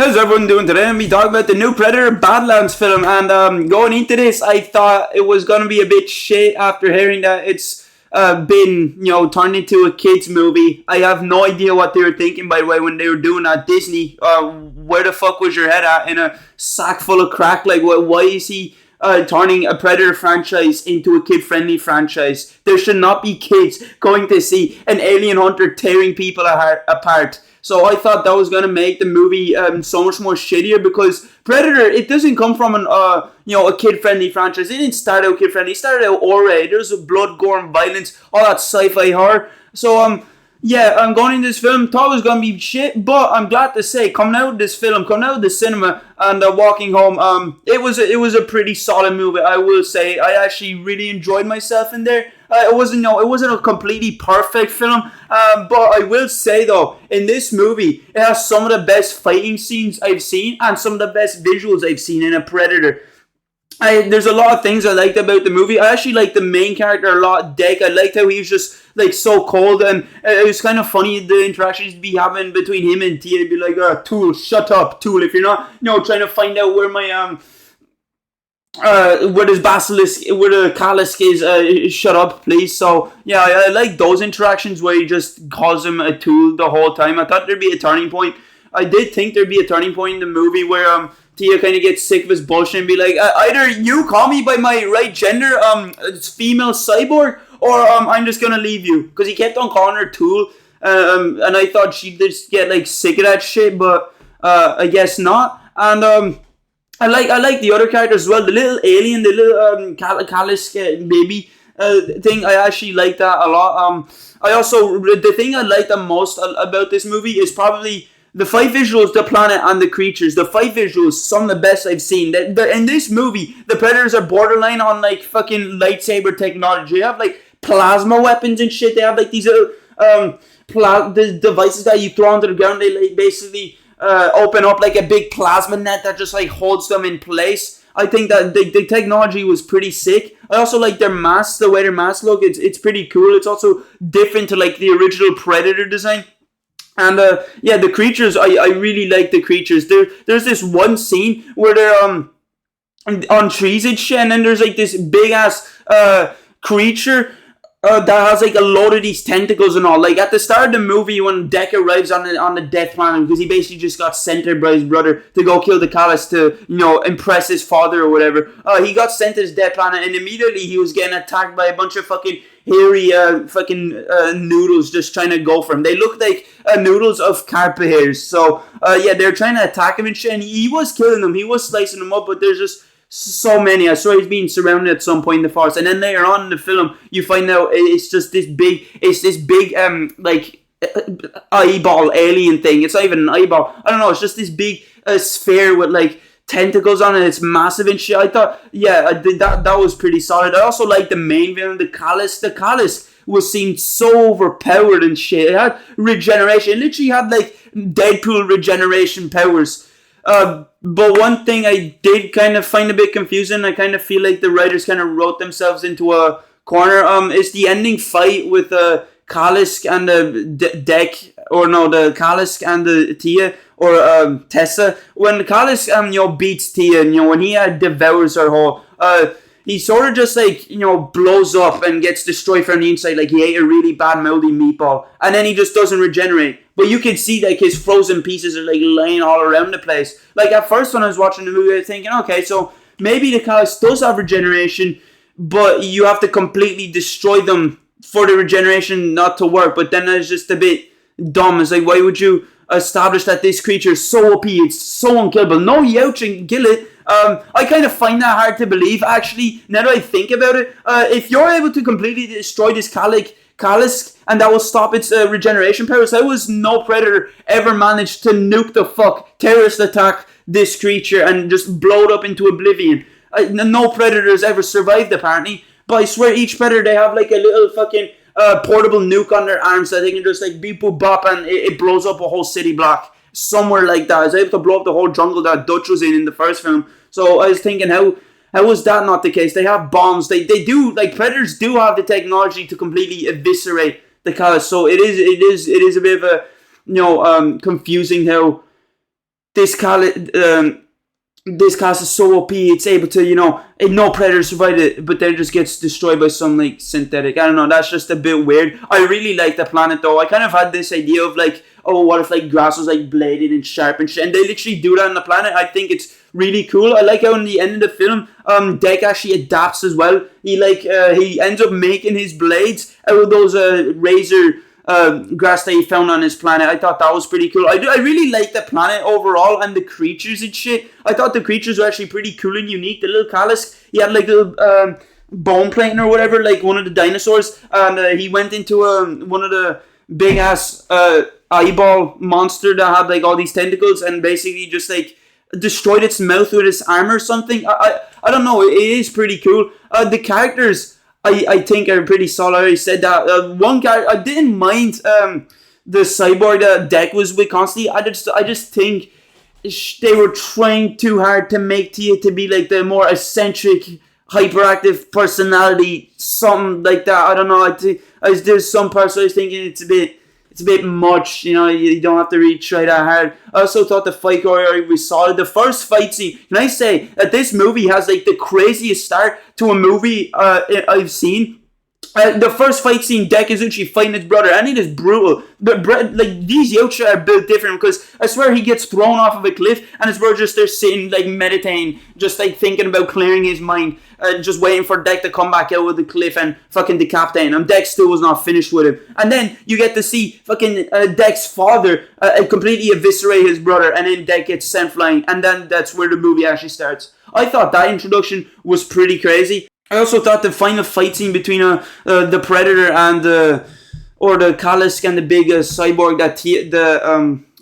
How's everyone doing today? I'm talking about the new Predator Badlands film, and going into this, I thought it was gonna be a bit shit after hearing that it's been turned into a kids movie. I have no idea what they were thinking, by the way, when they were doing that. Disney, where the fuck was your head at in a sack full of crack? Like, why is he turning a Predator franchise into a kid-friendly franchise? There should not be kids going to see an alien hunter tearing people apart. So I thought that was gonna make the movie so much more shittier, because Predator, it doesn't come from a kid-friendly franchise. It didn't start out kid-friendly. It started out R-rated. There's blood, gore, and violence, all that sci-fi horror. So I'm going into this film, thought it was gonna be shit, but I'm glad to say, coming out of the cinema and walking home, it was a pretty solid movie. I will say, I actually really enjoyed myself in there. It wasn't a completely perfect film, but I will say though, in this movie, it has some of the best fighting scenes I've seen and some of the best visuals I've seen in a Predator. There's a lot of things I liked about the movie. I actually liked the main character a lot, Deck. I liked how he was just so cold, and it was kind of funny the interactions be having between him and Tia. He'd be like, "Tool, shut up, Tool. If you're not, trying to find out where my where this basilisk, where the Kalisk is, shut up, please." So yeah, I like those interactions where he just calls him a tool the whole time. I thought there'd be a turning point. I did think there'd be a turning point in the movie where Tia kind of gets sick of his bullshit and be like, either you call me by my right gender, it's female cyborg, or I'm just gonna leave you. Because he kept on calling her Tool, and I thought she'd just get sick of that shit, but I guess not. And I like the other characters as well. The little alien, the little Kalisk baby thing, I actually like that a lot. The thing I like the most about this movie is probably the fight visuals, the planet, and the creatures. The fight visuals, some of the best I've seen. In this movie, the Predators are borderline on fucking lightsaber technology. They have plasma weapons and shit. They have these little the devices that you throw onto the ground. They basically open up a big plasma net that just holds them in place. I think that the technology was pretty sick. I also like their masks, the way their masks look. It's pretty cool. It's also different to the original Predator design. And the creatures, I really like the creatures. There's this one scene where they're on trees and shit, and then there's this big ass creature that has a load of these tentacles and all. At the start of the movie, when Deck arrives on the death planet, because he basically just got sent there by his brother to go kill the Kalisk to impress his father or whatever. He got sent to his death planet, and immediately he was getting attacked by a bunch of fucking hairy noodles just trying to go for him. They look like noodles of carpet hairs. So they're trying to attack him and shit, and he was killing them. He was slicing them up, but there's just so many. I swear he's being surrounded at some point in the forest, and then later on in the film you find out it's this big eyeball alien thing. It's not even an eyeball. I don't know. It's just this big sphere with tentacles on it. It's massive and shit. I thought, that was pretty solid. I also like the main villain, the Kalisk. The Kalisk was seemed so overpowered and shit. It had regeneration. It literally had Deadpool regeneration powers. But one thing I did kind of find a bit confusing, I kind of feel like the writers kind of wrote themselves into a corner, is the ending fight with Kalisk and the Deck, or no, the Kalisk and the Tia, or Tessa. When Kalisk beats Tia, when he devours her whole, he sort of just blows up and gets destroyed from the inside, like he ate a really bad moldy meatball, and then he just doesn't regenerate. But you can see his frozen pieces are laying all around the place. At first when I was watching the movie, I was thinking, okay, so maybe the Kalisk does have regeneration, but you have to completely destroy them for the regeneration not to work. But then it's just a bit dumb. It's why would you establish that this creature is so OP, it's so unkillable? No, youch and kill it. I kind of find that hard to believe, actually, now that I think about it. If you're able to completely destroy this Kalisk, and that will stop its regeneration powers, how has no Predator ever managed to terrorist attack this creature and just blow it up into oblivion? No Predator has ever survived, apparently. But I swear, each Predator, they have a little fucking portable nuke on their arms that they can just beep boop bop, and it blows up a whole city block. Somewhere like that. I was able to blow up the whole jungle that Dutch was in the first film. So I was thinking, how was that not the case? They have bombs. They do, Predators do have the technology to completely eviscerate the Kalisk. So it is a bit of a confusing how this this cast is so OP. It's able to, no predator survive it, but then it just gets destroyed by some like synthetic. I don't know. That's just a bit weird. I really like the planet though. I kind of had this idea of like, oh, what if like grass was like bladed and sharp and shit, and they literally do that on the planet. I think it's really cool. I like how in the end of the film, Deck actually adapts as well. He ends up making his blades out of those razor grass that he found on his planet. I thought that was pretty cool. I really like the planet overall and the creatures and shit. I thought the creatures were actually pretty cool and unique. The little Callus, he had like a little bone plating or whatever, like one of the dinosaurs, and he went into one of the big ass eyeball monster that had like all these tentacles and basically just like destroyed its mouth with its arm or something. I don't know. It is pretty cool. The characters I think are pretty solid. I already said that. One guy I didn't mind the cyborg that Deck was with constantly. I just think they were trying too hard to make Tia to be like the more eccentric, hyperactive personality, something like that. I don't know. There's some parts I was thinking it's a bit much. You don't have to really try that hard. I also thought the fight choreography was solid. The first fight scene, can I say that this movie has like the craziest start to a movie I've seen. The first fight scene, Deck is actually fighting his brother, and it is brutal. But like these Yoksha are built different because I swear he gets thrown off of a cliff, and his brother just there sitting like meditating, just like thinking about clearing his mind, just waiting for Deck to come back out of the cliff and fucking decapitate him. Deck still was not finished with him, and then you get to see fucking Deck's father completely eviscerate his brother, and then Deck gets sent flying, and then that's where the movie actually starts. I thought that introduction was pretty crazy. I also thought the final fight scene between the Predator and the Kalisk and the big cyborg that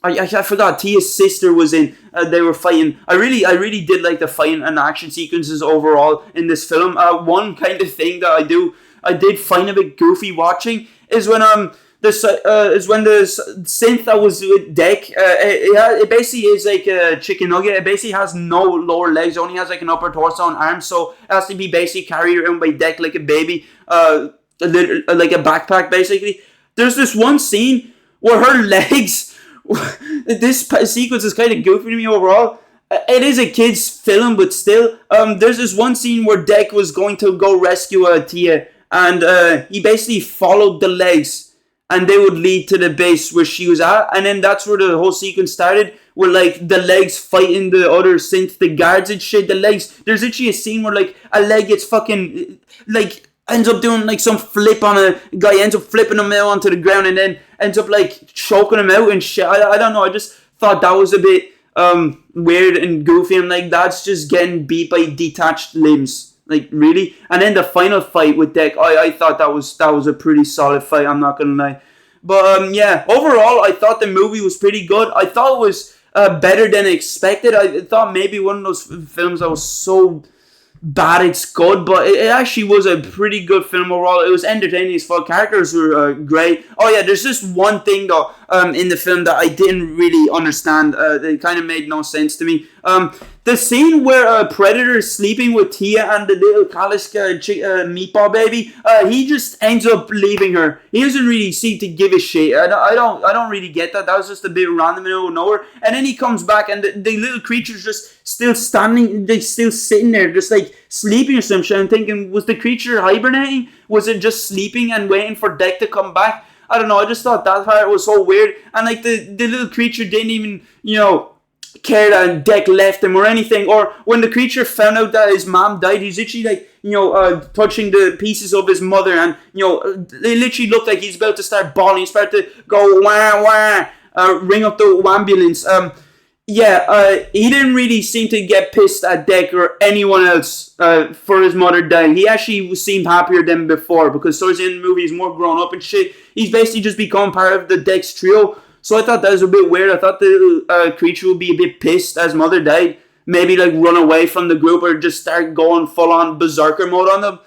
I forgot Tia's sister was in. They were fighting. I really did like the fighting and the action sequences overall in this film. One kind of thing that I did find a bit goofy watching is when the synth that was with Deck, it basically is like a chicken nugget. It basically has no lower legs, it only has like an upper torso and arms, so it has to be basically carried around by Deck like a baby, like a backpack basically. There's this one scene where her legs, this sequence is kind of goofy to me overall. It is a kid's film, but still, there's this one scene where Deck was going to go rescue Tia, and he basically followed the legs, and they would lead to the base where she was at. And then that's where the whole sequence started, where like the legs fighting the other synth, the guards and shit. The legs, there's actually a scene where like a leg gets fucking, like ends up doing like some flip on a guy, ends up flipping him out onto the ground and then ends up like choking him out and shit. I don't know, I just thought that was a bit weird and goofy. And like, that's just getting beat by detached limbs. Like, really? And then the final fight with Deck, I thought that was a pretty solid fight, I'm not gonna lie. But yeah, overall, I thought the movie was pretty good. I thought it was better than expected. I thought maybe one of those films that was so bad it's good, but it actually was a pretty good film overall. It was entertaining as fuck. Characters were great. Oh yeah, there's just one thing though in the film that I didn't really understand. It kind of made no sense to me. The scene where Predator is sleeping with Tia and the little Kaliska meatball baby, he just ends up leaving her. He doesn't really seem to give a shit. I don't really get that. That was just a bit random out of nowhere. And then he comes back and the little creature's just still standing, they still sitting there, just like sleeping or some shit. I'm thinking, was the creature hibernating? Was it just sleeping and waiting for Deck to come back? I don't know. I just thought that part was so weird. And like the little creature didn't even, care that Deck left him or anything. Or when the creature found out that his mom died, he's literally like, touching the pieces of his mother, and they literally looked like he's about to start bawling. He's about to go wah wah, ring up the ambulance. He didn't really seem to get pissed at Deck or anyone else for his mother dying. He actually seemed happier than before, because towards the end of the movie he's more grown up and shit. He's basically just become part of the Deck's trio. So I thought that was a bit weird. I thought the creature would be a bit pissed as mother died. Maybe like run away from the group or just start going full on berserker mode on them.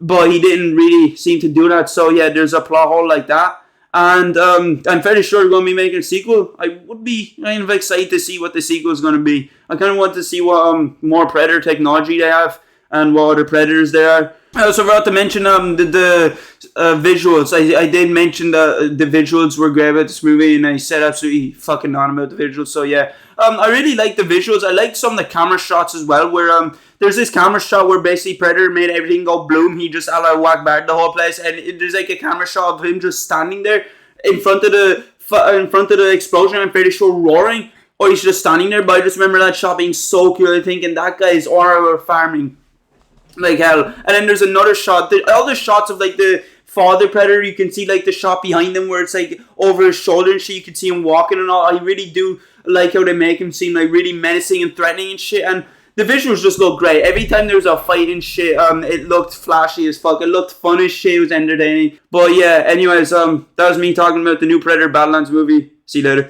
But he didn't really seem to do that. So yeah, there's a plot hole like that. And I'm fairly sure they're going to be making a sequel. I would be kind of excited to see what the sequel is going to be. I kind of want to see what more Predator technology they have and what other Predators there are. I also forgot to mention the visuals. I did mention the visuals were great about this movie, and I said absolutely fucking on about the visuals. So yeah, I really like the visuals. I like some of the camera shots as well. Where there's this camera shot where basically Predator made everything go bloom. He just a la whack back the whole place, and there's like a camera shot of him just standing there in front of the explosion. I'm pretty sure roaring, or he's just standing there. But I just remember that shot being so cool. I think, and that guy is or farming like hell. And then there's another shot. All the shots of like the father predator, you can see like the shot behind him where it's like over his shoulder and shit. You can see him walking and all. I really do like how they make him seem like really menacing and threatening and shit. And the visuals just look great. Every time there was a fight and shit, it looked flashy as fuck. It looked fun as shit. It was entertaining. But yeah, anyways, that was me talking about the new Predator Badlands movie. See you later.